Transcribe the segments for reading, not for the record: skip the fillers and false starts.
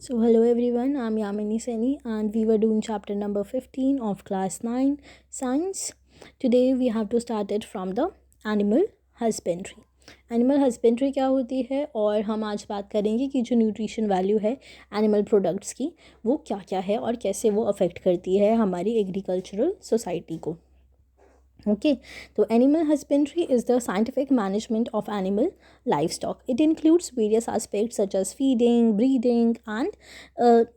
So, hello everyone, I'm Yamini Seni, and we were doing chapter number 15 of class 9 science. Today, we have to start it from the animal husbandry. Animal husbandry क्या होती है और हम आज बात करेंगे कि जो न्यूट्रिशन वैल्यू है एनिमल प्रोडक्ट्स की वो क्या क्या है और कैसे वो अफेक्ट करती है हमारी एग्रीकल्चरल सोसाइटी को. Okay, so animal husbandry is the scientific management of animal livestock. It includes various aspects such as feeding, breeding, and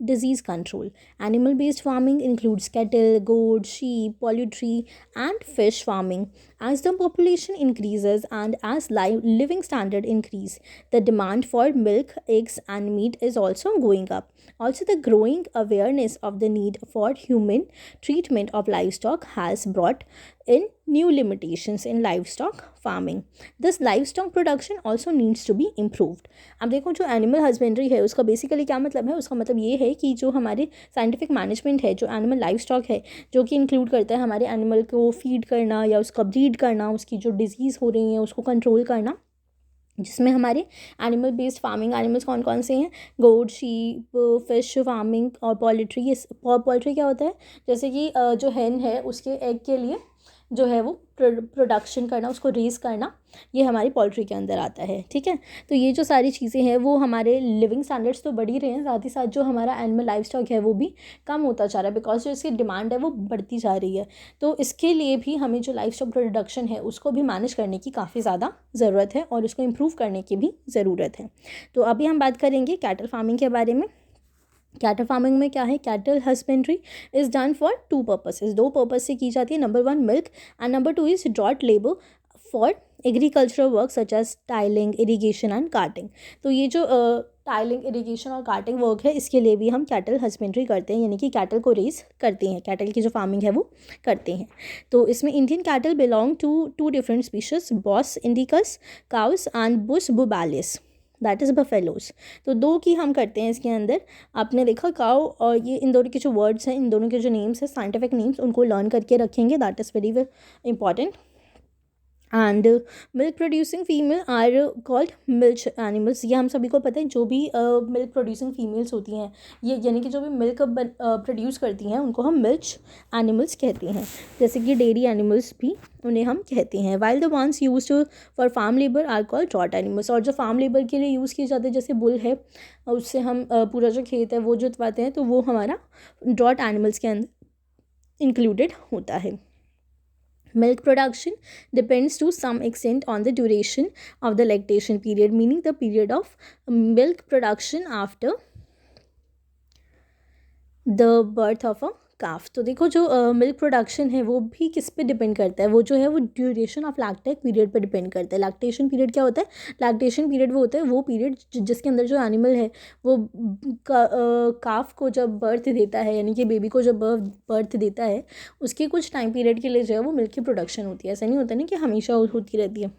disease control. Animal based farming includes cattle, goats, sheep, poultry, and fish farming. As the population increases and as living standard increase, the demand for milk, eggs, and meat is also going up. Also, the growing awareness of the need for human treatment of livestock has brought in new limitations in livestock farming. This livestock production also needs to be improved. अब देखो जो animal husbandry है उसका basically क्या मतलब है. उसका मतलब ये है कि जो हमारे साइंटिफिक मैनेजमेंट है, जो एनिमल लाइफ स्टॉक है, जो कि इंक्लूड करता है हमारे एनिमल को फीड करना या उसका ब्रीड करना, उसकी जो डिजीज़ हो रही है उसको कंट्रोल करना, जिसमें हमारे एनिमल बेस्ड फार्मिंग एनिमल्स कौन कौन से हैं, गोट, शीप, फिश फार्मिंग और पोल्ट्री. पोल्ट्री क्या होता है, जैसे कि जो hen है उसके एग के लिए जो है वो प्रोडक्शन करना, उसको रेस करना, ये हमारी पोल्ट्री के अंदर आता है. ठीक है, तो ये जो सारी चीज़ें हैं वो हमारे लिविंग स्टैंडर्ड्स तो बढ़ ही रहे हैं, साथ ही साथ जो हमारा एनिमल लाइफ स्टॉक है वो भी कम होता जा रहा है, बिकॉज जो इसकी डिमांड है वो बढ़ती जा रही है. तो इसके लिए भी हमें जो लाइफ स्टॉक प्रोडक्शन है उसको भी मैनेज करने की काफ़ी ज़्यादा ज़रूरत है और उसको इम्प्रूव करने की भी ज़रूरत है. तो अभी हम बात करेंगे कैटल फार्मिंग के बारे में. कैटल फार्मिंग में क्या है, cattle husbandry is done for two purposes, दो पर्पस से की जाती है. Number 1 milk and number 2 is draught labour for agricultural work such as tilling, irrigation and carting. तो ये जो टाइलिंग, इरीगेशन और कार्टिंग वर्क है इसके लिए भी हम कैटल हस्बेंड्री करते हैं, यानी कि कैटल को रेस करते हैं, कैटल की जो फार्मिंग है वो करते हैं. तो इसमें Indian cattle belong to two different species, bos indicus cows and bos bubalis, that is buffaloes. तो दो की हम करते हैं इसके अंदर. आपने देखा काउ और ये इन दोनों के जो वर्ड्स हैं, इन दोनों के जो नेम्स हैं, साइंटिफिक नेम्स, उनको लर्न करके रखेंगे, that is very important. And milk producing female are called milch animals. ये हम सभी को पता है, जो भी मिल्क प्रोड्यूसिंग फीमेल्स होती हैं, ये यानी कि जो भी मिल्क प्रोड्यूस करती हैं उनको हम मिल्च एनिमल्स कहते हैं, जैसे कि डेयरी एनिमल्स भी उन्हें हम कहते हैं. While the ones use for farm labour are called draught animals. और जो फार्म लेबर के लिए यूज़ किए जाते हैं, जैसे बुल है, उससे हम पूरा जो खेत है वो जोतवाते हैं, तो वो हमारा ड्रॉट एनिमल्स के अंदर इंक्लूडेड होता है. Milk production depends to some extent on the duration of the lactation period, meaning the period of milk production after the birth of a काफ. तो देखो जो मिल्क प्रोडक्शन है वो भी किस पे डिपेंड करता है, वो जो है वो ड्यूरेशन ऑफ लैक्टेक पीरियड पे डिपेंड करता है. लैक्टेशन पीरियड क्या होता है, लैक्टेशन पीरियड वो होता है वो पीरियड जिसके अंदर जो एनिमल है वो काफ को जब बर्थ देता है, यानी कि बेबी को जब बर्थ देता है, उसके कुछ टाइम पीरियड के लिए जो है वो मिल्क की प्रोडक्शन होती है. ऐसा नहीं होता ना कि हमेशा होती रहती है,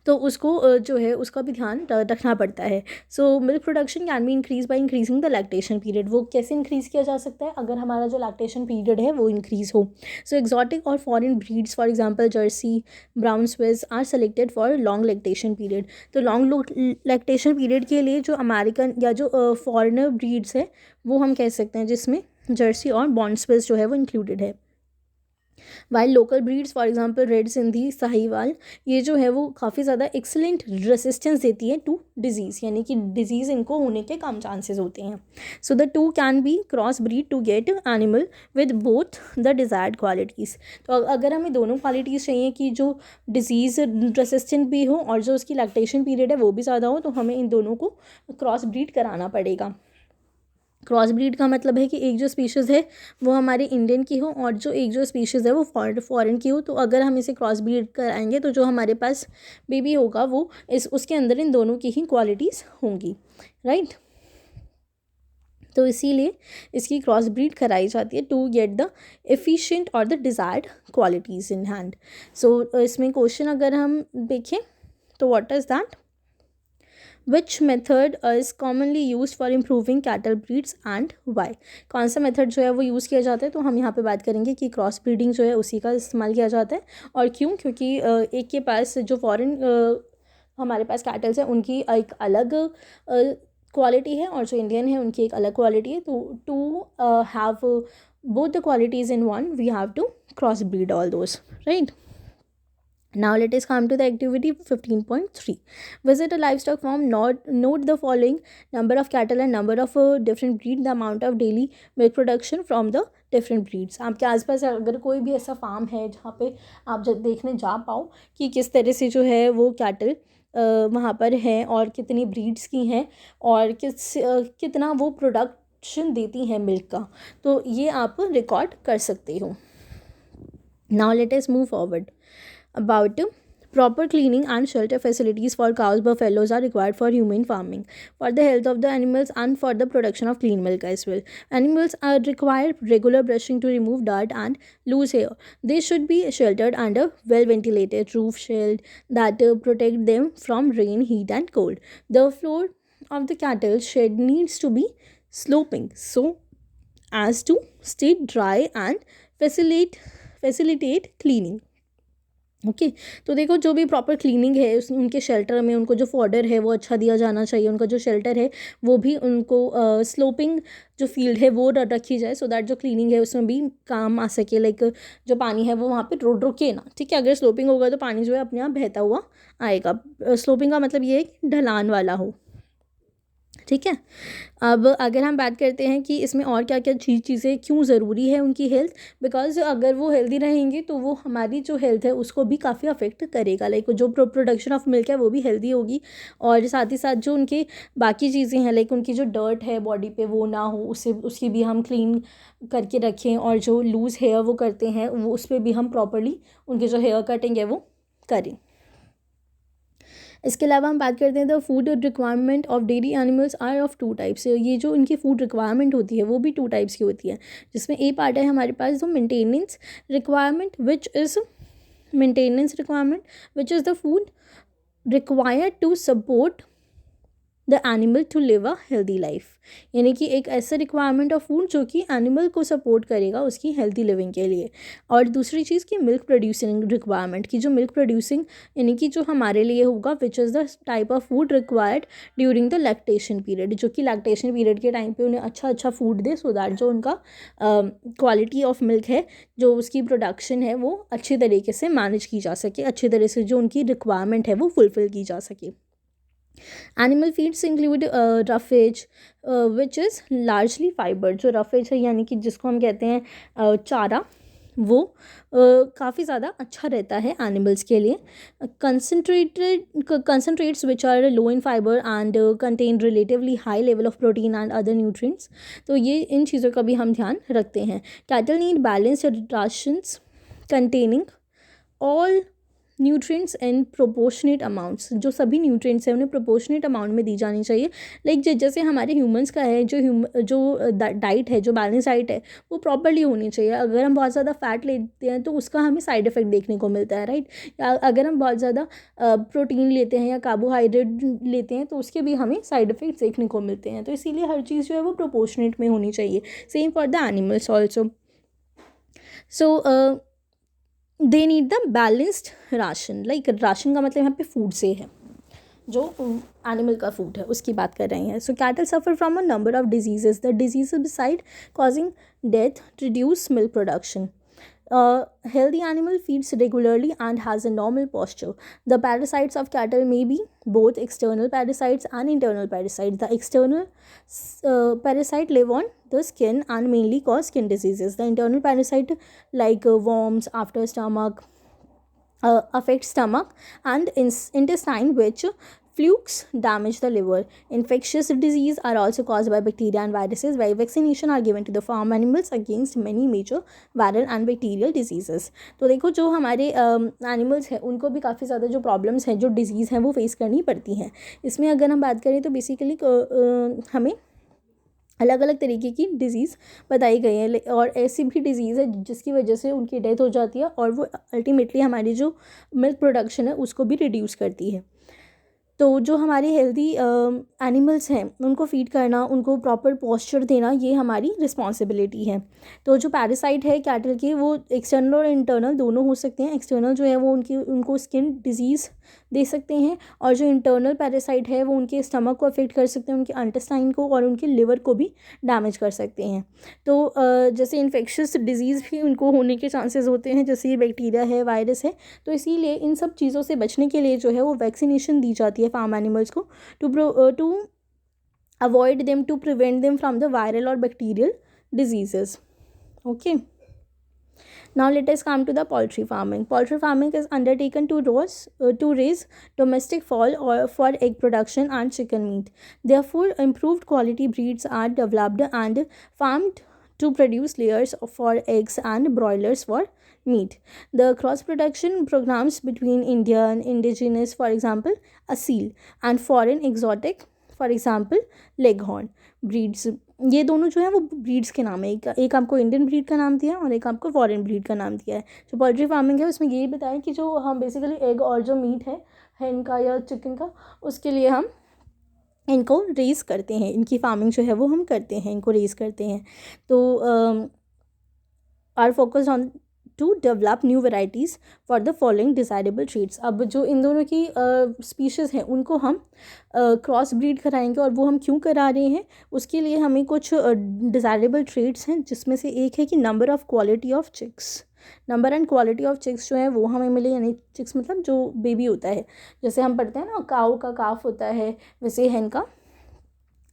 तो उसको जो है उसका भी ध्यान रखना पड़ता है. So milk production can be increase by increasing the lactation period. वो कैसे इंक्रीज़ किया जा सकता है, अगर हमारा जो लैक्टेशन पीरियड है वो इंक्रीज़ हो. सो एक्जॉटिक और foreign breeds, for example Jersey, Brown Swiss are selected for long lactation period. तो लॉन्ग लैक्टेशन पीरियड के लिए जो अमेरिकन या जो फॉरेनर ब्रीड्स है वो हम कह सकते हैं, जिसमें जर्सी और ब्राउन स्विस जो है वो इंक्लूडेड है. While local breeds, for example red Sindhi, Sahiwal, ये जो है वो काफ़ी ज़्यादा एक्सलेंट रेसिस्टेंस देती है टू डिजीज़, यानी कि डिजीज़ इनको होने के कम चांसेस होते हैं. So the two can be cross breed to get animal with both the desired qualities. तो अगर हमें दोनों क्वालिटीज़ चाहिए कि जो डिजीज़ रेसिस्टेंट भी हो और जो उसकी लैक्टेशन पीरियड है वो भी ज़्यादा हो, तो हमें इन दोनों को क्रॉस ब्रीड कराना पड़ेगा. क्रॉस ब्रीड का मतलब है कि एक जो स्पीशीज़ है वो हमारे इंडियन की हो और जो एक जो स्पीशीज़ है वो फॉरेन की हो. तो अगर हम इसे क्रॉस ब्रीड कराएंगे तो जो हमारे पास बेबी होगा वो उसके अंदर इन दोनों की ही क्वालिटीज़ होंगी, राइट. तो इसीलिए इसकी क्रॉस ब्रीड कराई जाती है टू गेट द एफिशिएंट और the desired qualities in hand. So इसमें क्वेश्चन अगर हम देखें तो what is that, Which method is commonly used for improving cattle breeds and why? कौन सा मेथड जो है वो यूज़ किया जाता है, तो हम यहाँ पे बात करेंगे कि क्रॉस ब्रीडिंग जो है उसी का इस्तेमाल किया जाता है. और क्यों, क्योंकि एक के पास जो फॉरेन हमारे पास कैटल्स हैं उनकी एक अलग क्वालिटी है और जो इंडियन है उनकी एक अलग क्वालिटी है. तो to have both the qualities in one, we have to crossbreed all those, right? Now let us come to the activity 15.3. Visit a livestock farm. Note the following: number of cattle and number of different breed, the amount of daily milk production from the different breeds. आपके आसपास अगर कोई भी ऐसा farm है जहाँ पे आप जब देखने जा पाओ कि किस तरह से जो है वो कैटल वहाँ पर है और कितनी ब्रीड्स की हैं और कितना वो प्रोडक्शन देती हैं मिल्क का, तो ये आप रिकॉर्ड कर सकते हो. Now let us move forward. About proper cleaning and shelter facilities for cows, buffaloes are required for humane farming, for the health of the animals and for the production of clean milk as well. Animals are require regular brushing to remove dirt and loose hair. They should be sheltered under well ventilated roof shade that protect them from rain, heat and cold. The floor of the cattle shed needs to be sloping so as to stay dry and facilitate cleaning. Okay तो देखो, जो भी proper cleaning है उनके shelter में उनको जो fodder है वो अच्छा दिया जाना चाहिए. उनका जो शेल्टर है वो भी उनको स्लोपिंग जो फील्ड है वो रखी जाए, सो दैट जो क्लीनिंग है उसमें भी काम आ सके. लाइक जो पानी है वो वहाँ पे रुके ना, ठीक है. अगर स्लोपिंग होगा तो पानी जो है अपने आप बहता हुआ आएगा. स्लोपिंग का मतलब ये है कि ढलान वाला हो, ठीक है. अब अगर हम बात करते हैं कि इसमें और क्या क्या चीज़ें क्यों ज़रूरी है उनकी हेल्थ, बिकॉज अगर वो हेल्दी रहेंगी तो वो हमारी जो हेल्थ है उसको भी काफ़ी अफेक्ट करेगा. लाइक जो प्रोडक्शन ऑफ मिल्क है वो भी हेल्दी होगी और साथ ही साथ जो उनके बाकी चीज़ें हैं, लाइक उनकी जो डर्ट है बॉडी पे वो ना हो, उसकी भी हम क्लीन करके रखें. और जो लूज़ हेयर वो करते हैं वो उस पर भी हम प्रॉपरली उनके जो हेयर कटिंग है वो करें. इसके अलावा हम बात करते हैं the food requirement of dairy animals are of two types. ये जो उनकी फूड रिक्वायरमेंट होती है वो भी टू टाइप्स की होती है, जिसमें ए पार्ट है हमारे पास जो maintenance requirement which is the food required to support the animal to live a healthy life. यानी कि एक ऐसा रिक्वायरमेंट ऑफ फूड जो कि एनिमल को सपोर्ट करेगा उसकी हेल्दी लिविंग के लिए. और दूसरी चीज़ की मिल्क प्रोड्यूसिंग रिक्वायरमेंट की, जो मिल्क प्रोड्यूसिंग यानी कि जो हमारे लिए होगा विच is the type of food required during the lactation period, जो कि लैक्टेशन पीरियड के टाइम पे उन्हें अच्छा फूड दे, सो दैट जो उनका क्वालिटी ऑफ मिल्क है, जो उसकी प्रोडक्शन है वो अच्छी तरीके से मैनेज की जा सके, अच्छी तरह से जो उनकी रिक्वायरमेंट है वो फुलफ़िल की जा सके. Animal feeds include roughage which is largely fibre. जो रफेज है यानी कि जिसको हम कहते हैं चारा, वो काफ़ी ज़्यादा अच्छा रहता है एनिमल्स के लिए. Concentrates which are low in fibre and contain relatively high level of protein and other nutrients. तो ये इन चीज़ों का भी हम ध्यान रखते हैं. Cattle need balanced rations containing all nutrients इन प्रोपोर्शनेट अमाउंट्स. जो सभी न्यूट्रिएंट्स हैं उन्हें प्रोपोर्शनेट अमाउंट में दी जानी चाहिए. लाइक जैसे हमारे ह्यूमंस का है, जो डाइट है, जो बैलेंस डाइट है वो प्रॉपरली होनी चाहिए. अगर हम बहुत ज़्यादा फैट लेते हैं तो उसका हमें साइड इफ़ेक्ट देखने को मिलता है, राइट. या अगर हम बहुत ज़्यादा प्रोटीन लेते हैं या कार्बोहाइड्रेट लेते हैं तो उसके भी हमें साइड इफ़ेक्ट्स देखने को मिलते हैं. तो इसीलिए हर चीज़ जो है वो प्रोपोर्शनेट में होनी चाहिए. Same for the animals also. So they need the balanced ration. Like ration का मतलब यहाँ पे फूड से है, जो एनिमल का फूड है उसकी बात कर रहे हैं. So cattle suffer from a number of diseases. The diseases beside causing death reduce milk production. Healthy animal feeds regularly and has a normal posture. The parasites of cattle may be both external parasites and internal parasites. The external parasite live on the skin and mainly cause skin diseases. The internal parasite like worms after stomach affect stomach and intestine, which flukes damage the liver. Infectious disease are also caused by bacteria and viruses, while vaccination are given to the farm animals against many major viral and bacterial diseases. तो देखो, जो हमारे animals हैं उनको भी काफ़ी ज़्यादा जो प्रॉब्लम्स हैं, जो डिजीज़ हैं वो फेस करनी पड़ती हैं. इसमें अगर हम बात करें तो बेसिकली हमें अलग अलग तरीके की डिज़ीज़ बताई गई है और ऐसी भी डिज़ीज़ है जिसकी वजह से उनकी डेथ हो जाती है और वो अल्टीमेटली हमारी जो मिल्क प्रोडक्शन है उसको भी रिड्यूस करती है. तो जो हमारे हेल्दी एनिमल्स हैं उनको फीड करना, उनको प्रॉपर पॉस्चर देना, ये हमारी रिस्पॉन्सिबिलिटी है. तो जो पैरासाइट है कैटल के वो एक्सटर्नल और इंटरनल दोनों हो सकते हैं. एक्सटर्नल जो है वो उनको स्किन डिजीज़ दे सकते हैं, और जो इंटरनल पैरासाइट है वो उनके स्टमक को अफेक्ट कर सकते हैं, उनके इंटेस्टाइन को और उनके लिवर को भी डैमेज कर सकते हैं। तो जैसे इन्फेक्शियस डिजीज़ भी उनको होने के चांसेस होते हैं, जैसे ये बैक्टीरिया है, वायरस है। तो इसीलिए इन सब चीज़ों से बचने के लिए जो है वो वैक्सीनेशन दी जाती है फार्म एनिमल्स को, to avoid them, to prevent them from the viral or bacterial diseases. Okay, now let us come to the poultry farming. Poultry farming is undertaken to raise domestic fowl or for egg production and chicken meat. Therefore, improved quality breeds are developed and farmed to produce layers for eggs and broilers for meat. The cross production programs between Indian indigenous, for example asil, and foreign exotic, for example leghorn breeds, ये दोनों जो है वो breeds के नाम है। एक आपको इंडियन ब्रीड का नाम दिया है और एक आपको फॉरेन ब्रीड का नाम दिया है। जो पोल्ट्री फार्मिंग है उसमें यही बताया कि जो हम बेसिकली एग और जो मीट है हैन का या चिकन का, उसके लिए हम इनको रेज़ करते हैं, इनकी फार्मिंग जो है वो हम करते हैं, इनको रेज़ करते हैं। तो are focus on to develop new varieties for the following desirable traits. अब जो इन दोनों की स्पीशीज़ हैं उनको हम क्रॉस ब्रीड कराएंगे, और वो हम क्यों करा रहे हैं, उसके लिए हमें कुछ डिज़ायरेबल ट्रेड्स हैं, जिसमें से एक है कि number of quality of chicks. Number and quality of chicks जो है वो हमें मिले, यानी चिक्स मतलब जो बेबी होता है, जैसे हम पढ़ते हैं ना काऊ का काफ होता है, वैसे हैन का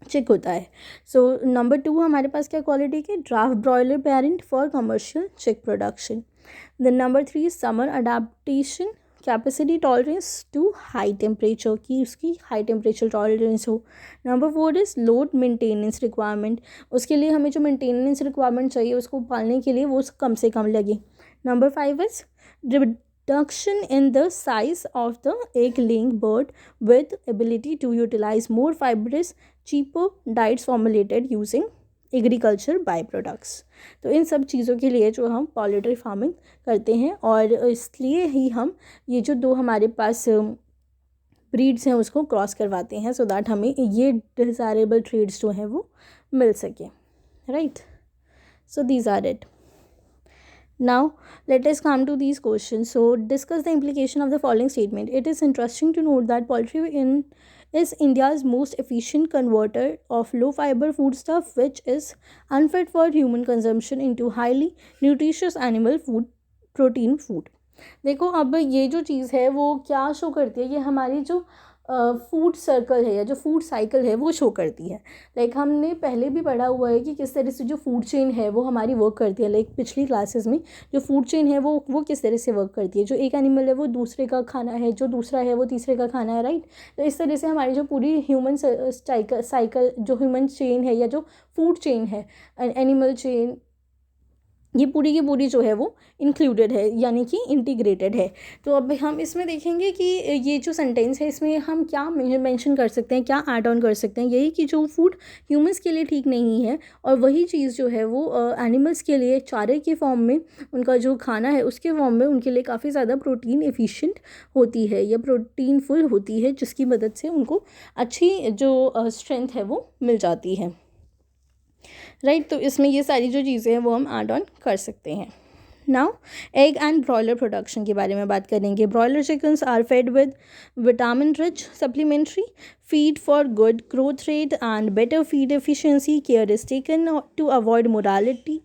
चिक होता है। सो नंबर 2 हमारे पास क्या क्वालिटी के, draft broiler parent for commercial chick production. Then number 3 summer adaptation capacity tolerance to high temperature, की उसकी हाई टेम्परेचर टॉलरेंस हो। Number 4 is low maintenance requirement, उसके लिए हमें जो मेंटेनेंस रिक्वायरमेंट चाहिए उसको पालने के लिए वो कम से कम लगे। Number 5 is reduction in the size of the egg laying bird with ability to utilize more fibrous cheaper diets formulated using agriculture by products. तो इन सब चीज़ों के लिए जो हम पोल्ट्री फार्मिंग करते हैं, और इसलिए ही हम ये जो दो हमारे पास ब्रीड्स हैं उसको क्रॉस करवाते हैं, सो दैट हमें ये डिज़ायरेबल ट्रेड्स जो हैं वो मिल सके, right. So these are it. Now let us come to these questions. So discuss the implication of the following statement. It is interesting to note that poultry is India's most efficient converter of low fiber foodstuff, which is unfit for human consumption, into highly nutritious animal food, protein food. देखो अब ये जो चीज़ है वो क्या show करती है, ये हमारी जो फूड सर्कल है या जो फूड साइकिल है वो शो करती है। लाइक हमने पहले भी पढ़ा हुआ है कि किस तरह से जो फूड चेन है वो हमारी वर्क करती है। लाइक पिछली क्लासेस में जो फूड चेन है वो किस तरह से वर्क करती है, जो एक एनिमल है वो दूसरे का खाना है, जो दूसरा है वो तीसरे का खाना है, राइट। तो इस तरह से हमारी जो पूरी ह्यूमन साइकिल, जो ह्यूमन चेन है या जो फूड चेन है, एनिमल चेन, ये पूरी की पूरी जो है वो इंक्लूडेड है, यानी कि इंटीग्रेटेड है। तो अब हम इसमें देखेंगे कि ये जो सेंटेंस है इसमें हम क्या मेंशन कर सकते हैं, क्या ऐड ऑन कर सकते हैं। यही कि जो फूड ह्यूमंस के लिए ठीक नहीं है और वही चीज़ जो है वो एनिमल्स के लिए चारे के फॉर्म में, उनका जो खाना है उसके फॉर्म में उनके लिए काफ़ी ज़्यादा प्रोटीन एफिशिएंट होती है या प्रोटीन फुल होती है, जिसकी मदद से उनको अच्छी जो स्ट्रेंथ है वो मिल जाती है, राइट। तो इसमें ये सारी जो चीज़ें हैं वो हम ऐड ऑन कर सकते हैं। Now egg and broiler production के बारे में बात करेंगे। Broiler chickens are fed with vitamin rich supplementary feed for good growth rate and better feed efficiency. Care is taken to avoid mortality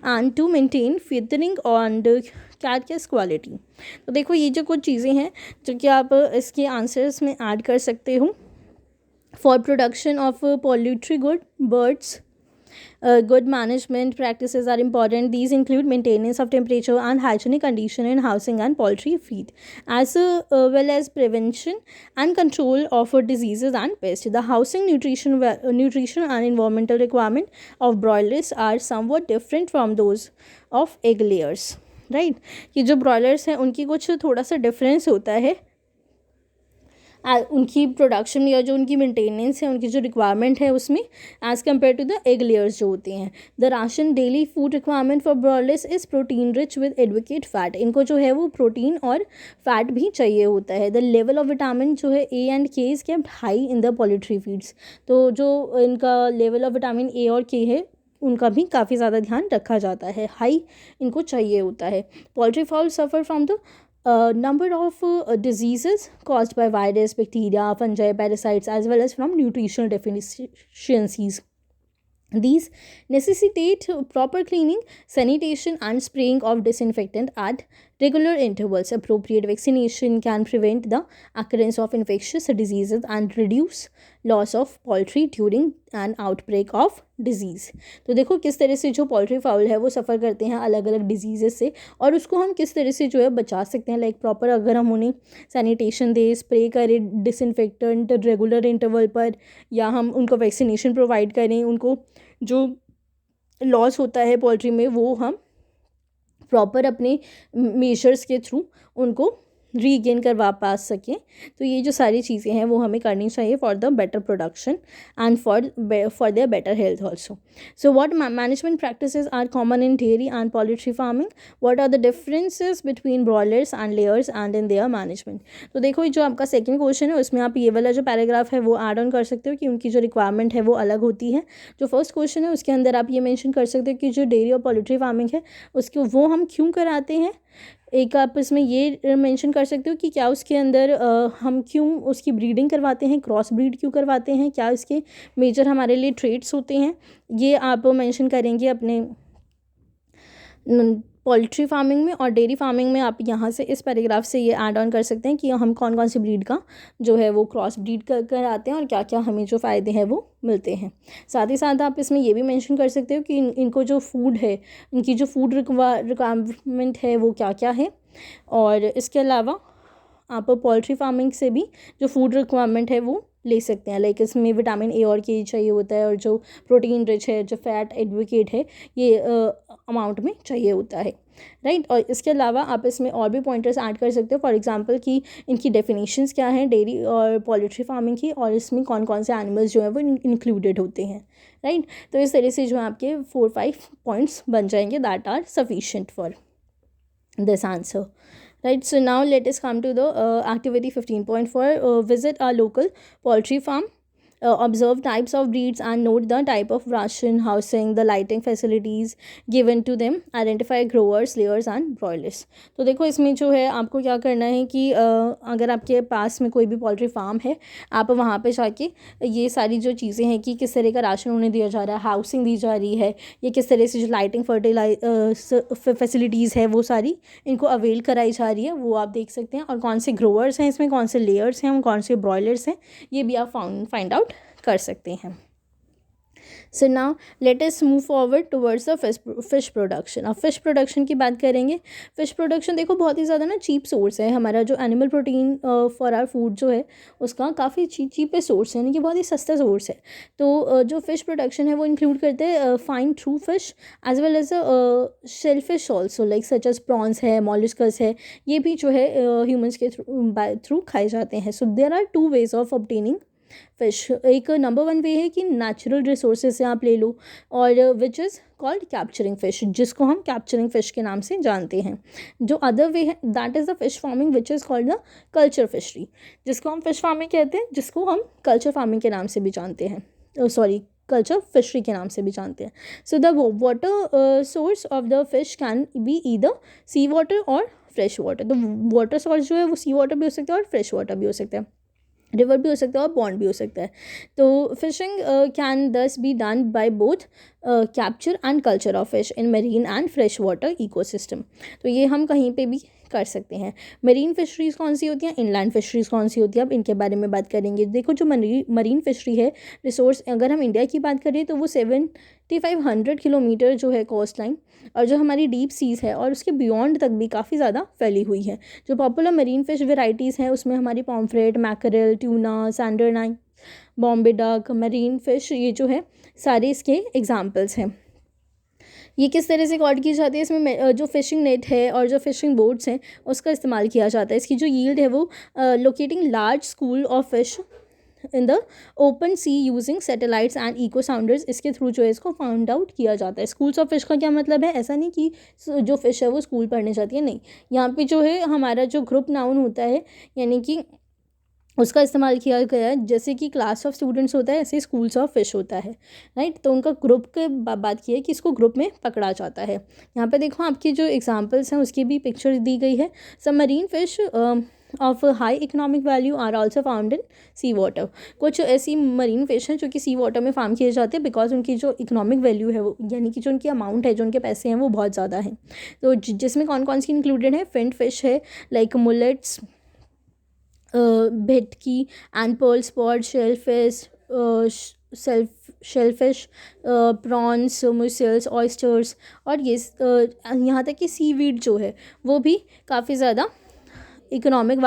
and to maintain feathering and carcass quality. तो देखो ये जो कुछ चीज़ें हैं जो कि आप इसके आंसर्स में ऐड कर सकते हो। For production of poultry birds, good management practices are important. These include maintenance of temperature and hygienic condition in housing and poultry feed, as well as prevention and control of diseases and pests. The housing, nutrition and environmental requirement of broilers are somewhat different from those of egg layers, right? ये जो broilers हैं उनकी कुछ थोड़ा सा difference होता है उनकी प्रोडक्शन या जो उनकी मेंटेनेंस है, उनकी जो रिक्वायरमेंट है उसमें, as compare to the egg layers जो होते हैं। The ration daily food requirement for broilers is protein rich with adequate fat. इनको जो है वो प्रोटीन और फैट भी चाहिए होता है। द लेवल ऑफ विटामिन जो है ए एंड के is kept high in the poultry feeds. तो जो इनका लेवल ऑफ विटामिन ए और के है उनका भी काफ़ी ज़्यादा ध्यान रखा जाता है, हाई इनको चाहिए होता है। Poultry foul suffer from the number of diseases caused by virus, bacteria, fungi, parasites, as well as from nutritional deficiencies. These necessitate proper cleaning, sanitation, and spraying of disinfectant at regular intervals. Appropriate vaccination can prevent the occurrence of infectious diseases and reduce loss of poultry during an outbreak of disease. तो देखो किस तरह से जो poultry foul है वो सफ़र करते हैं अलग अलग डिजीज़ेस से, और उसको हम किस तरह से जो है बचा सकते हैं. लाइक प्रॉपर अगर हम उन्हें सैनिटेशन दें, स्प्रे करें डिसइंफेक्टेंट रेगुलर इंटरवल पर, या हम उनको वैक्सीनेशन प्रोवाइड करें, उनको जो लॉस होता है पोल्ट्री में वो हम प्रॉपर अपने मेजर्स के थ्रू उनको रीगेन करवा पा सकें. तो ये जो सारी चीज़ें हैं वो हमें करनी चाहिए for the better production and for their better health also. So what management practices are common in dairy and poultry farming, what are the differences between broilers and layers and in their management. तो देखो ये जो आपका second question है उसमें आप ये वाला जो पैराग्राफ है वो ऐड ऑन कर सकते हो कि उनकी जो रिक्वायरमेंट है वो अलग होती है. जो फर्स्ट क्वेश्चन है उसके अंदर आप ये मेंशन कर सकते हो कि जो डेयरी और पोल्ट्री फार्मिंग है उसको वो हम क्यों कराते हैं. एक आप इसमें ये मेंशन कर सकते हो कि क्या उसके अंदर हम क्यों उसकी ब्रीडिंग करवाते हैं, क्रॉस ब्रीड क्यों करवाते हैं, क्या इसके मेजर हमारे लिए ट्रेड्स होते हैं, ये आप मेंशन करेंगे अपने पोल्ट्री फार्मिंग में. और डेयरी फार्मिंग में आप यहाँ से इस पैराग्राफ से ये ऐड ऑन कर सकते हैं कि हम कौन कौन सी ब्रीड का जो है वो क्रॉस ब्रीड कर आते हैं और क्या क्या हमें जो फ़ायदे हैं वो मिलते हैं. साथ ही साथ आप इसमें ये भी मेंशन कर सकते हो कि इनको जो फूड है, इनकी जो फूड रिक्वायरमेंट है वो क्या क्या है. और इसके अलावा आप पोल्ट्री फार्मिंग से भी जो फूड रिक्वायरमेंट है वो ले सकते हैं. लाइक इसमें विटामिन ए और के चाहिए होता है, और जो प्रोटीन रिच है, जो फैट एडवोकेट है, ये अमाउंट में चाहिए होता है, राइट. और इसके अलावा आप इसमें और भी पॉइंटर्स ऐड कर सकते हो. फॉर एग्जांपल कि इनकी डेफिनेशंस क्या हैं डेयरी और पोल्ट्री फार्मिंग की, और इसमें कौन कौन से एनिमल्स जो है वो इंक्लूडेड होते हैं, राइट. तो इस तरह से जो आपके 4-5 पॉइंट्स बन जाएंगे that are sufficient for this answer, right. So now let us come to the activity 15.4. Visit a local poultry farm, observe types of breeds and note the type of ration, housing, the lighting facilities given to them, identify growers, layers and broilers. तो देखो इसमें जो है आपको क्या करना है कि अगर आपके पास में कोई भी पोल्ट्री फार्म है, आप वहाँ पे जाके ये सारी जो चीज़ें हैं कि किस तरह का राशन उन्हें दिया जा रहा है, हाउसिंग दी जा रही है, ये किस तरह से जो लाइटिंग फैसिलिटीज़ है वो सारी इनको अवेल कराई जा रही है, वो आप देख सकते हैं. और कौन से ग्रोवर्स हैं इसमें, कौन से लेयर्स हैं, कौन से ब्रॉयलर्स हैं, ये भी आप फाइंड आउट कर सकते हैं. So now let us move forward towards the fish production. अब फिश प्रोडक्शन की बात करेंगे. फिश प्रोडक्शन देखो बहुत ही ज़्यादा ना चीप सोर्स है. हमारा जो animal protein for our food जो है उसका काफ़ी चीप सोर्स है, यानी कि बहुत ही सस्ता सोर्स है. तो जो फिश प्रोडक्शन है वो इंक्लूड करते हैं finned true fish as well as shell fish also, like such as prawns है, मॉलिस्कस है, ये भी जो है ह्यूमन्स के थ्रू खाए जाते हैं. So there are 2 ways of obtaining fish. एक नंबर 1 वे है कि नेचुरल रिसोर्सेज से आप ले लो, और which is called capturing fish, जिसको हम कैप्चरिंग फ़िश के नाम से जानते हैं. जो अदर वे है that is the fish farming which is called the culture fishery, जिसको हम फिश फार्मिंग कहते हैं, जिसको हम कल्चर फार्मिंग के नाम से भी जानते हैं, कल्चर फिशरी के नाम से भी जानते हैं. So the water source of the fish can be either sea water or fresh water. तो वाटर सोर्स जो है वो सी वाटर भी हो सकता है और फ्रेश वाटर भी हो सकता है, रिवर भी हो सकता है और पॉन्ड भी हो सकता है. तो फिशिंग कैन दस be done by both capture and culture of fish in marine and fresh water ecosystem. तो ये हम कहीं पे भी कर सकते हैं. मरीन फिशरीज़ कौन सी होती हैं, इनलैंड फिशरीज़ कौन सी होती है, अब इनके बारे में बात करेंगे. देखो जो मरीन फिशरी है रिसोर्स, अगर हम इंडिया की बात करें तो वो 7500 किलोमीटर जो है कोस्ट लाइन, और जो हमारी डीप सीज़ है और उसके बियॉन्ड तक भी काफ़ी ज़्यादा फैली हुई है. जो पॉपुलर मरीन फिश वेराइटीज़ हैं उसमें हमारी pomfret, mackerel, tuna, sardine, Bombay duck, marine fish, ये जो है सारे इसके एग्जाम्पल्स हैं. ये किस तरह से कॉट की जाती है, इसमें जो फिशिंग नेट है और जो फिशिंग बोट्स हैं उसका इस्तेमाल किया जाता है. इसकी जो यील्ड है वो locating large school of fish in the open sea using satellites and echo sounders, इसके थ्रू जो है इसको फाउंड आउट किया जाता है. स्कूल्स ऑफ फिश का क्या मतलब है, ऐसा नहीं कि जो फ़िश है वो स्कूल पढ़ने जाती है, नहीं. यहाँ पे जो है हमारा जो ग्रुप नाउन होता है, यानी कि उसका इस्तेमाल किया गया है। जैसे कि क्लास ऑफ स्टूडेंट्स होता है, ऐसे स्कूल्स ऑफ फिश होता है, राइट। तो उनका ग्रुप के बात की है कि इसको ग्रुप में पकड़ा जाता है। यहाँ पे देखो आपकी जो एग्जांपल्स हैं उसकी भी पिक्चर दी गई है। सब marine fish of high economic value are also found in sea water. कुछ ऐसी मरीन फिश हैं जो कि सी वाटर में फार्म किए जाते हैं बिकॉज उनकी जो इकोनॉमिक वैल्यू है वो, यानी कि जो उनकी अमाउंट है, जो उनके पैसे हैं वो बहुत ज़्यादा है। तो जिसमें कौन कौन सी इंक्लूडेड है, फिन्ड फिश है, like mullets, bhetki and pearl spot, shellfish, shellfish, prawns, mussels, oysters, और ये यहाँ तक कि सीवीड जो है वो भी काफ़ी ज़्यादा इकोनॉमिक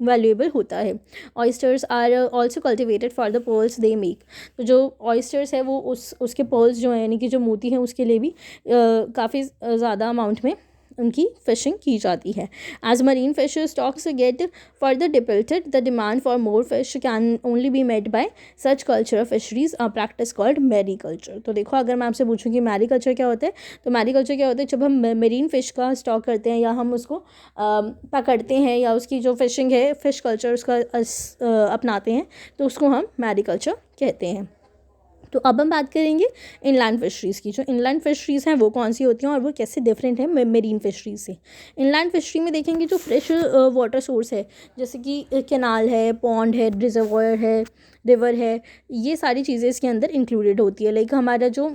वैल्यूएबल होता है। Oysters are also cultivated for the pearls they make. तो जो ऑयस्टर्स है वो उसके पर्ल्स जो है, यानी कि जो मोती हैं, उसके लिए भी काफ़ी ज़्यादा अमाउंट में उनकी फिशिंग की जाती है। As marine fish stocks get further depleted, the demand for more fish can only be met by such culture fisheries, a practice called mariculture. तो देखो, अगर मैं आपसे पूछूं कि मैरीकल्चर क्या होता है, तो मैरीकल्चर क्या होता है, जब हम मरीन फिश का स्टॉक करते हैं या हम उसको पकड़ते हैं या उसकी जो फिशिंग है, फिश कल्चर उसका अपनाते हैं, तो उसको हम मैरीकल्चर कहते हैं। तो अब हम बात करेंगे इनलैंड फिशरीज़ की। जो इनलैंड फिशरीज़ हैं वो कौन सी होती हैं और वो कैसे डिफरेंट है मेरीन फिशरीज से। इनलैंड फिशरी में देखेंगे जो फ्रेश वाटर सोर्स है, जैसे कि कैनाल है, पॉन्ड है, रिजर्वॉयर है, रिवर है, ये सारी चीज़ें इसके अंदर इंक्लूडेड होती है। लाइक हमारा जो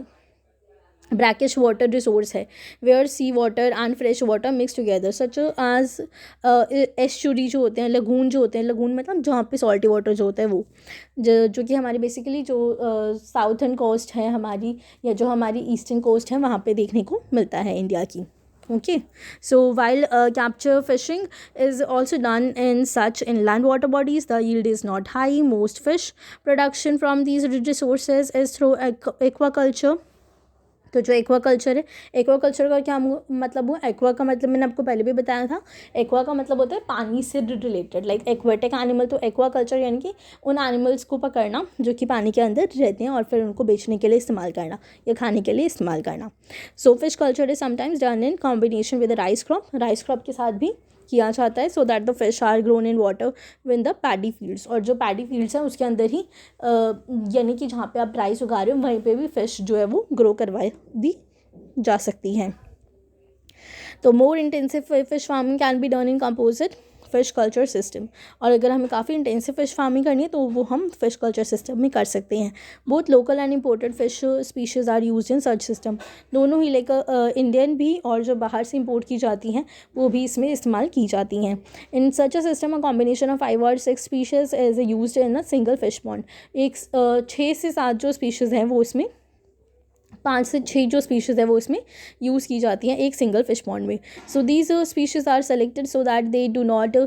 brackish water resource है, where sea water and fresh water mix together, such as estuary जो होते हैं, लगून जो होते हैं, लगून मतलब जहाँ पे सॉल्टी वाटर जो होता है वो, जो कि हमारी बेसिकली जो साउथर्न कोस्ट है हमारी, या जो हमारी ईस्टर्न कोस्ट है, वहाँ पे देखने को मिलता है इंडिया की। Okay, so while capture fishing is also done in such inland water bodies, the yield is not high. Most fish production from these resources is through aquaculture. तो जो एक्वाकल्चर है, एक्वाकल्चर का क्या मतलब हुआ, एक्वा का मतलब मैंने आपको पहले भी बताया था, एक्वा का मतलब होता है पानी से रिलेटेड, लाइक एक्वेटिक एनिमल। तो एक्वाकल्चर यानी कि उन एनिमल्स को पकड़ना जो कि पानी के अंदर रहते हैं और फिर उनको बेचने के लिए इस्तेमाल करना या खाने के लिए इस्तेमाल करना। So fish culture is sometimes done in combination with rice crop के साथ भी किया जाता है, so that the fish are grown in water win the paddy fields. और जो पैडी फील्ड्स हैं उसके अंदर ही यानी कि जहाँ पे आप राइस उगा रहे हो वहीं पे भी फिश जो है वो ग्रो करवाई दी जा सकती हैं। तो more intensive fish farming can be done in composite fish culture system. और अगर हमें काफ़ी इंटेंसिव फिश फार्मिंग करनी है तो वो हम फिश कल्चर सिस्टम में कर सकते हैं। Both local and imported fish species are use in such system. दोनों ही लाइक इंडियन भी और जो बाहर से इम्पोर्ट की जाती हैं वो भी इसमें इस्तेमाल की जाती हैं। In such a system a combination of 5 or 6 species is use in a single fish pond. 6 से 7 जो स्पीशीज़ हैं वो इसमें, 5 से 6 जो स्पीशीज़ है वो इसमें यूज़ की जाती हैं एक सिंगल फिश पॉन्ड में। So these species are selected so that they do not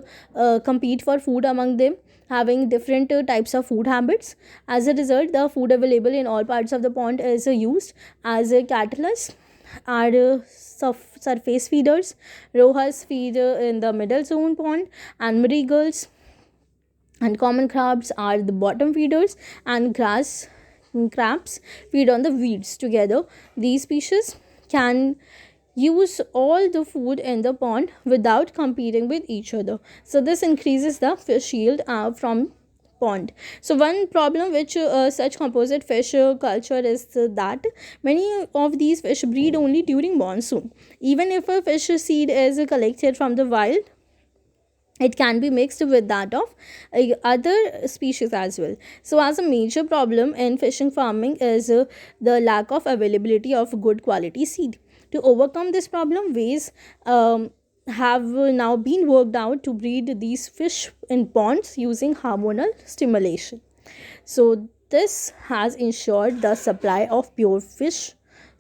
compete for food among them, having different types of food habits. As a result, the food available in all parts of the pond is used as catalysts are surface feeders. Rohas feed in the middle zone pond, and marigolds and common crabs are the bottom feeders, and grass crabs feed on the weeds. Together, these species can use all the food in the pond without competing with each other. So this increases the fish yield from pond. So one problem which such composite fish culture is that many of these fish breed only during monsoon. Even if a fish seed is collected from the wild, it can be mixed with that of other species as well. So as a major problem in fishing farming is the lack of availability of good quality seed. To overcome this problem, ways have now been worked out to breed these fish in ponds using hormonal stimulation. So this has ensured the supply of pure fish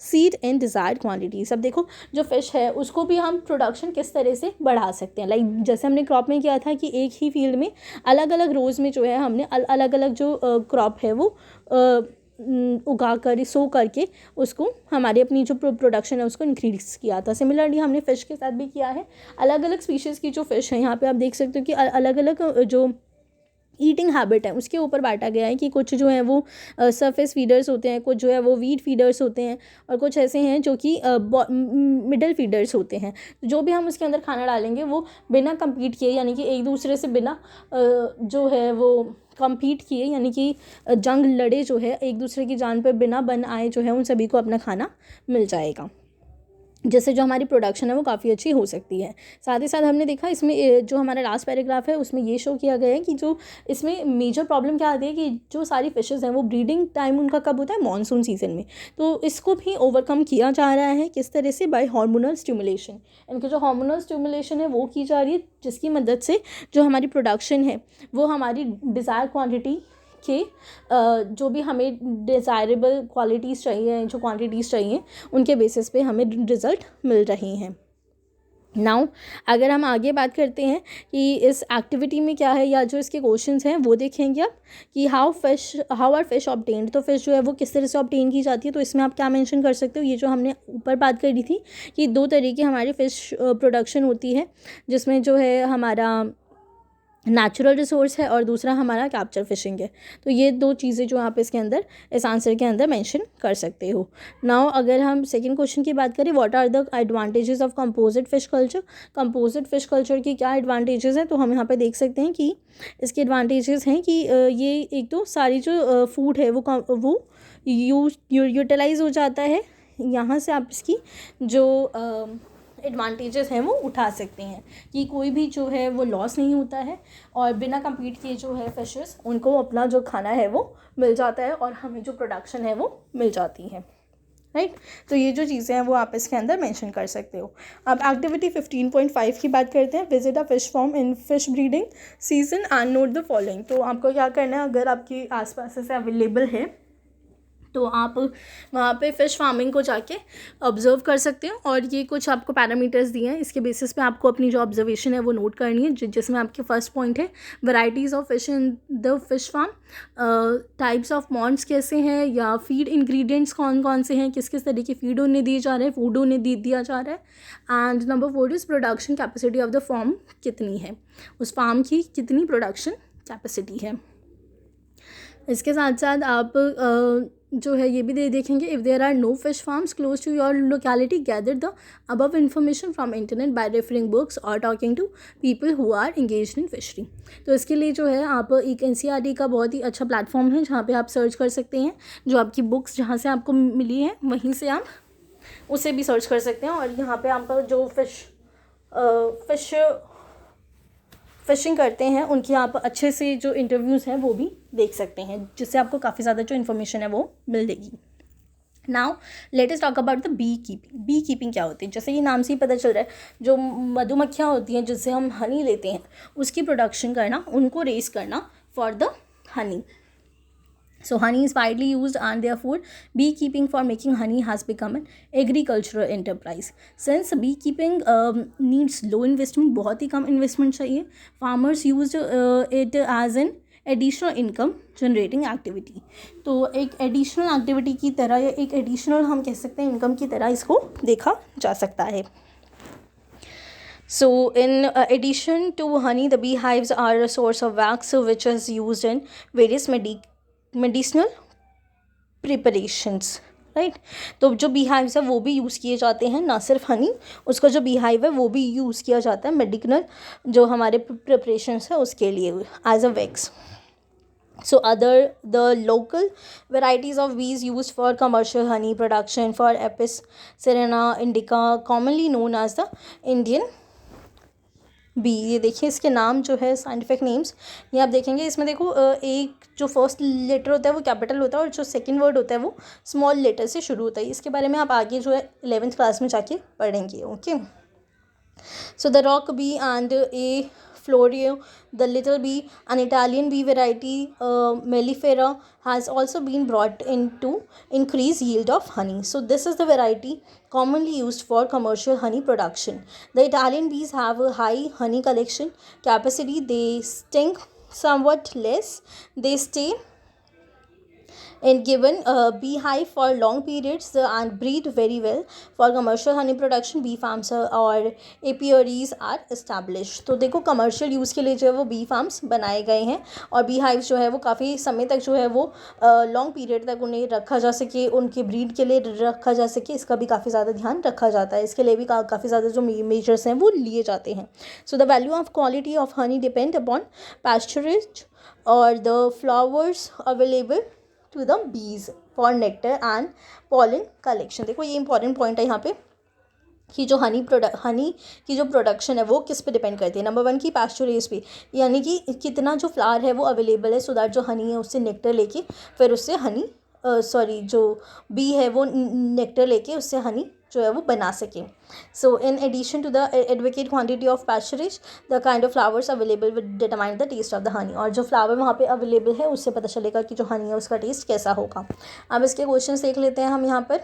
seed in desired quantities. अब देखो, जो fish है उसको भी हम production किस तरह से बढ़ा सकते हैं। लाइक जैसे हमने क्रॉप में किया था कि एक ही फील्ड में अलग अलग रोज़ में जो है हमने अलग अलग जो क्रॉप है वो उगा कर सो करके उसको हमारी अपनी जो प्रोडक्शन है उसको इंक्रीज़ किया था। सिमिलरली हमने फ़िश के साथ भी किया है। अलग अलग स्पीशीज़ की जो फ़िश है, यहाँ पे आप देख सकते हो कि अलग अलग जो ईटिंग हैबिट है उसके ऊपर बांटा गया है कि कुछ जो है वो सरफेस फीडर्स होते हैं, कुछ जो है वो वीड फीडर्स होते हैं, और कुछ ऐसे हैं जो कि मिडल फीडर्स होते हैं। जो भी हम उसके अंदर खाना डालेंगे वो बिना compete किए, यानी कि एक दूसरे से बिना जो है वो compete किए, यानी कि जंग लड़े जो है एक दूसरे की जान पर बिना बन आए जो है उन सभी को अपना खाना मिल जाएगा, जिससे जो हमारी प्रोडक्शन है वो काफ़ी अच्छी हो सकती है। साथ ही साथ हमने देखा इसमें जो हमारा लास्ट पैराग्राफ है उसमें ये शो किया गया है कि जो इसमें मेजर प्रॉब्लम क्या आती है कि जो सारी फिशेस हैं वो ब्रीडिंग टाइम उनका कब होता है, मॉनसून सीजन में। तो इसको भी ओवरकम किया जा रहा है किस तरह से, बाय हार्मोनल स्टिमुलेशन। इनके जो हार्मोनल स्टिमुलेशन है वो की जा रही है, जिसकी मदद से जो हमारी प्रोडक्शन है वो हमारी डिज़ायर क्वान्टिटी के जो भी हमें डिज़ायरेबल क्वालिटीज़ चाहिए, जो क्वांटिटीज़ चाहिए, उनके बेसिस पे हमें रिज़ल्ट मिल रही हैं। नाउ अगर हम आगे बात करते हैं कि इस एक्टिविटी में क्या है या जो इसके क्वेश्चंस हैं वो देखेंगे अब कि हाउ आर फिश ऑब्टेन्ड। तो फिश जो है वो किस तरह से ऑब्टेन की जाती है, तो इसमें आप क्या मेंशन कर सकते हो, ये जो हमने ऊपर बात करी थी कि 2 तरीके हमारी फ़िश प्रोडक्शन होती है, जिसमें जो है हमारा नेचुरल रिसोर्स है और दूसरा हमारा कैप्चर फिशिंग है। तो ये 2 चीज़ें जो आप इसके अंदर इस आंसर के अंदर मेंशन कर सकते हो। नाउ अगर हम सेकंड क्वेश्चन की बात करें, what are the advantages of composite fish culture. Composite fish culture की क्या एडवांटेजेस हैं, तो हम यहाँ पे देख सकते हैं कि इसके एडवांटेजेस हैं कि ये एक तो सारी जो फूड है वो यूटिलाइज हो जाता है। यहाँ से आप इसकी जो एडवांटेजेस हैं वो उठा सकते हैं कि कोई भी जो है वो लॉस नहीं होता है, और बिना compete किए जो है फिशेस उनको अपना जो खाना है वो मिल जाता है, और हमें जो प्रोडक्शन है वो मिल जाती है, राइट। तो ये जो चीज़ें हैं वो आप इसके अंदर मेंशन कर सकते हो। अब एक्टिविटी 15.5 की बात करते हैं, visit a fish farm in fish breeding season and note the following. तो आपको क्या करना है, अगर आपके आसपास से अवेलेबल है तो आप वहाँ पे फ़िश फार्मिंग को जाके ऑब्ज़र्व कर सकते हो, और ये कुछ आपको पैरामीटर्स दिए हैं, इसके बेसिस पे आपको अपनी जो ऑब्जर्वेशन है वो नोट करनी है, जिसमें आपके फर्स्ट पॉइंट है varieties of fish in the fish farm, types of ponds कैसे हैं, या फीड इंग्रेडिएंट्स कौन कौन से हैं, किस किस तरह की फीड उन्हें दिए जा रहे हैं, फूड उन्हें दिया जा रहा है। And number 4 is production capacity of the farm कितनी है, उस फार्म की कितनी प्रोडक्शन कैपेसिटी है। इसके साथ साथ आप जो है ये भी देखेंगे, if there are no fish farms close to your locality gather the above information from internet by referring books और talking to people who are engage in fishery. तो इसके लिए जो है आप एक NCERT का बहुत ही अच्छा प्लेटफॉर्म है जहाँ पे आप सर्च कर सकते हैं, जो आपकी बुक्स जहाँ से आपको मिली है वहीं से आप उसे भी सर्च कर सकते हैं, और यहाँ पे आपका जो फिशिंग करते हैं उनकी आप अच्छे से जो इंटरव्यूज़ हैं वो भी देख सकते हैं, जिससे आपको काफ़ी ज़्यादा जो इन्फॉर्मेशन है वो मिल जाएगी। Now let us talk about the beekeeping. Beekeeping क्या होती है, जैसे ये नाम से ही पता चल रहा है, जो मधुमक्खियाँ होती हैं जिससे हम हनी लेते हैं उसकी प्रोडक्शन करना, उनको रेस करना for the honey. So honey is widely used and therefore beekeeping for making honey has become an agricultural enterprise. Since beekeeping needs low investment, बहुत ही कम investment चाहिए, farmers used it as an additional income generating activity. तो एक additional activity की तरह या एक additional हम कह सकते हैं income की तरह इसको देखा जा सकता है. So in addition to honey, the beehives are a source of wax which is used in various medicinal preparations, right. तो जो बीहाइव्स है वो भी यूज़ किए जाते हैं, ना सिर्फ हनी, उसका जो बीहाइव है वो भी यूज़ किया जाता है मेडिकल जो हमारे प्रिपरेशंस है उसके लिए as a wax. So the local varieties of bees used for commercial honey production for Apis cerana indica, commonly known as the Indian bee. ये देखिए इसके नाम जो है साइंटिफिक नेम्स ये आप देखेंगे, इसमें देखो एक जो फर्स्ट लेटर होता है वो कैपिटल होता है और जो सेकंड वर्ड होता है वो स्मॉल लेटर से शुरू होता है. इसके बारे में आप आगे जो है 11th क्लास में जाके पढ़ेंगे. Okay. So the rock bee and a Florio, the little bee, an Italian bee variety, mellifera, has also been brought in to increase yield of honey. So this is the variety commonly used for commercial honey production. The Italian bees have a high honey collection capacity. They sting somewhat less. They stay and given beehive for long periods and breed very well for commercial honey production bee farms और apiaries are established। तो देखो commercial use के लिए जो है वो B farms बनाए गए हैं और बी हाइव जो है वो काफ़ी समय तक जो है वो लॉन्ग पीरियड तक उन्हें रखा जा सके, उनके ब्रीड के लिए रखा जा सके, इसका भी काफ़ी ज़्यादा ध्यान रखा जाता है। इसके लिए भी काफ़ी ज़्यादा जो मेजर्स हैं वो लिए जाते हैं। So the value of quality of honey depend upon pasturage और the flowers available to the bees for nectar and pollen collection. देखो ये इंपॉर्टेंट पॉइंट है यहाँ पे कि जो हनी की जो प्रोडक्शन है वो किस पे डिपेंड करती है। नंबर 1 की पैस्चरेज पे, यानी कि कितना जो फ्लावर है वो अवेलेबल है, सो दैट जो हनी है उससे नेक्टर लेके फिर उससे हनी जो बी है वो नेक्टर लेके उससे हनी जो है वो बना सके। So in addition to the advocate quantity of pasturage the kind of flowers available with determine the taste of the honey. और जो फ्लावर वहाँ पे अवेलेबल है उससे पता चलेगा कि जो हनी है उसका टेस्ट कैसा होगा। अब इसके क्वेश्चन देख लेते हैं हम यहाँ पर।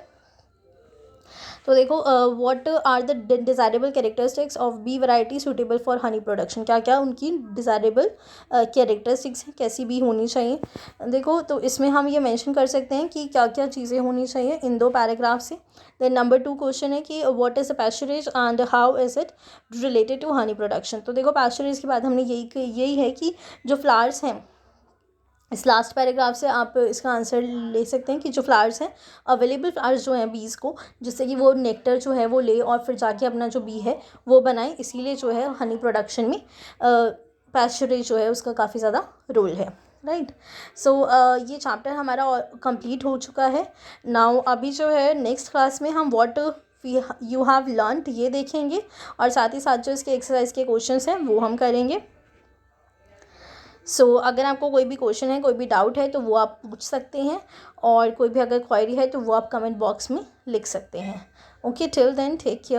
तो देखो what are the desirable characteristics of bee variety suitable for honey production. क्या क्या उनकी डिज़ायरेबल कैरेक्टरिस्टिक्स हैं, कैसी बी होनी चाहिए। देखो तो इसमें हम ये मेंशन कर सकते हैं कि क्या क्या चीज़ें होनी चाहिए इन 2 पैराग्राफ से। देन नंबर 2 क्वेश्चन है कि what is the pasturage and how is it related to honey production. तो देखो पैस्चरेज के बाद हमने यही है कि जो फ्लावर्स हैं, इस लास्ट पैराग्राफ से आप इसका आंसर ले सकते हैं कि जो फ्लावर्स हैं, अवेलेबल फ्लावर्स जो हैं बीज को, जिससे कि वो नेक्टर जो है वो ले और फिर जाके अपना जो बी है वो बनाए, इसीलिए जो है हनी प्रोडक्शन में पैस्चरेज जो है उसका काफ़ी ज़्यादा रोल है। राइट। सो ये चैप्टर हमारा कंप्लीट हो चुका है। नाउ अभी जो है नेक्स्ट क्लास में हम व्हाट यू हैव लर्नड ये देखेंगे और साथ ही साथ जो इसके एक्सरसाइज के क्वेश्चंस हैं वो हम करेंगे। अगर आपको कोई भी क्वेश्चन है, कोई भी डाउट है तो वो आप पूछ सकते हैं और कोई भी अगर क्वेरी है तो वो आप कमेंट बॉक्स में लिख सकते हैं। Okay, till then take care.